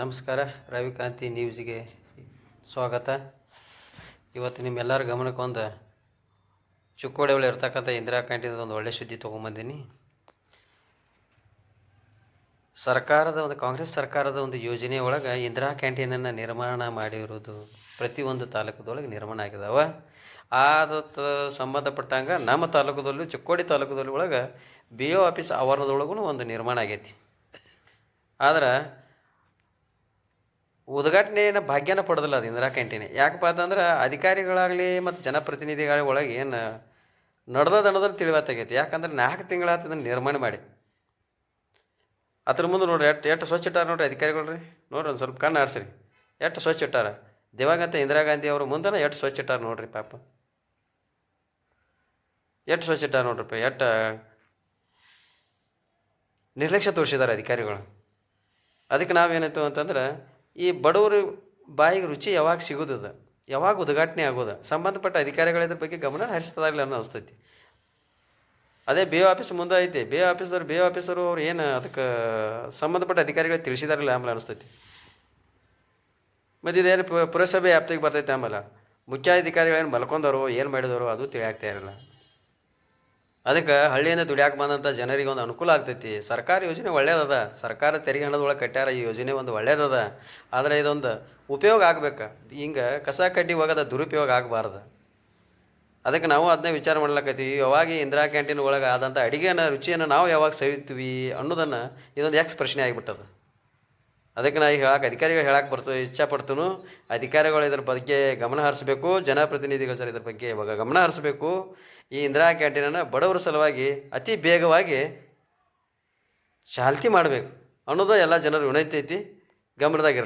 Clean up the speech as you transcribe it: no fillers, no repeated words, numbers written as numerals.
ನಮಸ್ಕಾರ. ರವಿಕಾಂತಿ ನ್ಯೂಸ್ಗೆ ಸ್ವಾಗತ. ಇವತ್ತು ನಿಮ್ಮೆಲ್ಲರ ಗಮನಕ್ಕೆ ಒಂದು ಚಿಕ್ಕೋಡಿ ಒಳಗೆ ಇರ್ತಕ್ಕಂಥ ಇಂದಿರಾ ಕ್ಯಾಂಟೀನ್ದು ಒಂದು ಒಳ್ಳೆ ಸುದ್ದಿ ತೊಗೊಂಬಂದೀನಿ. ಕಾಂಗ್ರೆಸ್ ಸರ್ಕಾರದ ಒಂದು ಯೋಜನೆ ಒಳಗೆ ಇಂದಿರಾ ಕ್ಯಾಂಟೀನನ್ನು ನಿರ್ಮಾಣ ಮಾಡಿರೋದು ಪ್ರತಿಯೊಂದು ತಾಲೂಕದೊಳಗೆ ನಿರ್ಮಾಣ ಆಗಿದಾವೆ. ಸಂಬಂಧಪಟ್ಟಂಗೆ ನಮ್ಮ ತಾಲೂಕದಲ್ಲೂ ಚಿಕ್ಕೋಡಿ ತಾಲೂಕದಲ್ಲಿ ಒಳಗೆ ಬಿ ಒ ಆಫೀಸ್ ಆವರಣದೊಳಗೂ ಒಂದು ನಿರ್ಮಾಣ ಆಗೈತಿ. ಆದ್ರೆ ಉದ್ಘಾಟನೆಯನ್ನು ಭಾಗ್ಯನ ಪಡೆದಿಲ್ಲ ಅದು ಇಂದಿರಾ ಕ್ಯಾಂಟೀನ್. ಯಾಕಪ್ಪ ಅಂತಂದ್ರೆ ಅಧಿಕಾರಿಗಳಾಗಲಿ ಮತ್ತು ಜನಪ್ರತಿನಿಧಿಗಳ ಒಳಗೆ ಏನು ನಡೆದನ್ನು ತಿಳಿವತ್ತಾಗೈತಿ. ಯಾಕಂದ್ರೆ 4 ತಿಂಗಳಾತ ಇದನ್ನು ನಿರ್ಮಾಣ ಮಾಡಿ. ಅದ್ರ ಮುಂದೆ ನೋಡ್ರಿ ಎಷ್ಟು ಸ್ವಚ್ಛ ಇಟ್ಟಾರ ನೋಡ್ರಿ ಅಧಿಕಾರಿಗಳು ರೀ. ನೋಡ್ರಿ ಒಂದು ಸ್ವಲ್ಪ ಕಣ್ಣು ಆರಿಸ್ರಿ, ಎಷ್ಟು ಸ್ವಚ್ಛ ಇಟ್ಟಾರ. ದಿವಂಗತ ಇಂದಿರಾ ಗಾಂಧಿ ಅವರು ಮುಂದೆ ಎಷ್ಟು ಸ್ವಚ್ಛ ಇಟ್ಟಾರ ನೋಡ್ರಿ. ಪಾಪ ಎಷ್ಟು ಸ್ವಚ್ಛ ಇಟ್ಟಾರ ನೋಡ್ರಿಪ್ಪ. ಎಷ್ಟು ನಿರ್ಲಕ್ಷ್ಯ ತೋರಿಸಿದ್ದಾರೆ ಅಧಿಕಾರಿಗಳು. ಅದಕ್ಕೆ ನಾವೇನಾಯ್ತು ಅಂತಂದ್ರೆ ಈ ಬಡವರು ಬಾಯಿಗೆ ರುಚಿ ಯಾವಾಗ ಸಿಗೋದದ, ಯಾವಾಗ ಉದ್ಘಾಟನೆ ಆಗೋದು, ಸಂಬಂಧಪಟ್ಟ ಅಧಿಕಾರಿಗಳ ಇದ್ರ ಬಗ್ಗೆ ಗಮನ ಹರಿಸ್ತದಾಗಲಿ ಅನ್ನೋ ಅನಿಸ್ತೈತಿ. ಅದೇ ಬಿ ಒ ಆಫೀಸ್ ಮುಂದೆ ಐತಿ. ಬಿ ಒ ಆಫೀಸರು ಅವ್ರು ಏನು ಅದಕ್ಕೆ ಸಂಬಂಧಪಟ್ಟ ಅಧಿಕಾರಿಗಳಿಗೆ ತಿಳಿಸಿದಾರಲ್ಲ ಆಮೇಲೆ ಅನಿಸ್ತೈತಿ. ಮತ್ತು ಇದೇನು ಪುರಸಭೆ ವ್ಯಾಪ್ತಿಗೆ ಬರ್ತೈತೆ. ಆಮೇಲೆ ಮುಖ್ಯಾಧಿಕಾರಿಗಳೇನು ಮಲ್ಕೊಂಡವರು ಏನು ಮಾಡಿದವರು ಅದು ತಿಳಿಯಾಗ್ತಾ ಇರಲ್ಲ. ಅದಕ್ಕೆ ಹಳ್ಳಿಯಿಂದ ದುಡಿಯಾಕೆ ಬಂದಂಥ ಜನರಿಗೆ ಒಂದು ಅನುಕೂಲ ಆಗ್ತೈತಿ. ಸರ್ಕಾರ ಯೋಜನೆ ಒಳ್ಳೇದದ, ಸರ್ಕಾರ ತೆರಿಗೆ ಹಣದೊಳಗೆ ಕಟ್ಟ್ಯಾರ. ಈ ಯೋಜನೆ ಒಂದು ಒಳ್ಳೇದದ. ಆದರೆ ಇದೊಂದು ಉಪಯೋಗ ಆಗ್ಬೇಕು. ಹಿಂಗೆ ಕಸ ಕಡ್ಡಿ ಹೋಗೋದ ದುರುಪಯೋಗ ಆಗಬಾರ್ದು. ಅದಕ್ಕೆ ನಾವು ಅದನ್ನೇ ವಿಚಾರ ಮಾಡ್ಲಕತ್ತೀವಿ. ಯಾವಾಗ ಇಂದಿರಾ ಕ್ಯಾಂಟೀನ್ ಒಳಗೆ ಆದಂಥ ಅಡುಗೆನ ರುಚಿಯನ್ನು ನಾವು ಯಾವಾಗ ಸವಿತೀವಿ ಅನ್ನೋದನ್ನು ಇದೊಂದು ಪ್ರಶ್ನೆ ಆಗಿಬಿಟ್ಟದ. ಅದಕ್ಕೆ ನಾ ಅಧಿಕಾರಿಗಳು ಹೇಳಕ್ಕೆ ಇಚ್ಛಾಪಡ್ತೀನಿ. ಅಧಿಕಾರಿಗಳು ಇದ್ರ ಬಗ್ಗೆ ಗಮನ ಹರಿಸ್ಬೇಕು. ಜನಪ್ರತಿನಿಧಿಗಳು ಸರ್ ಇದ್ರ ಬಗ್ಗೆ ಇವಾಗ ಗಮನ ಹರಿಸ್ಬೇಕು. ಈ ಇಂದಿರಾ ಕ್ಯಾಂಟೀನನ್ನು ಬಡವರ ಸಲುವಾಗಿ ಅತಿ ಬೇಗವಾಗಿ ಚಾಲ್ತಿ ಮಾಡಬೇಕು ಅನ್ನೋದು ಎಲ್ಲ ಜನರು ವಿನಂತಿ ಐತಿ. ಗಮನದಾಗಿರ್ಲಿ.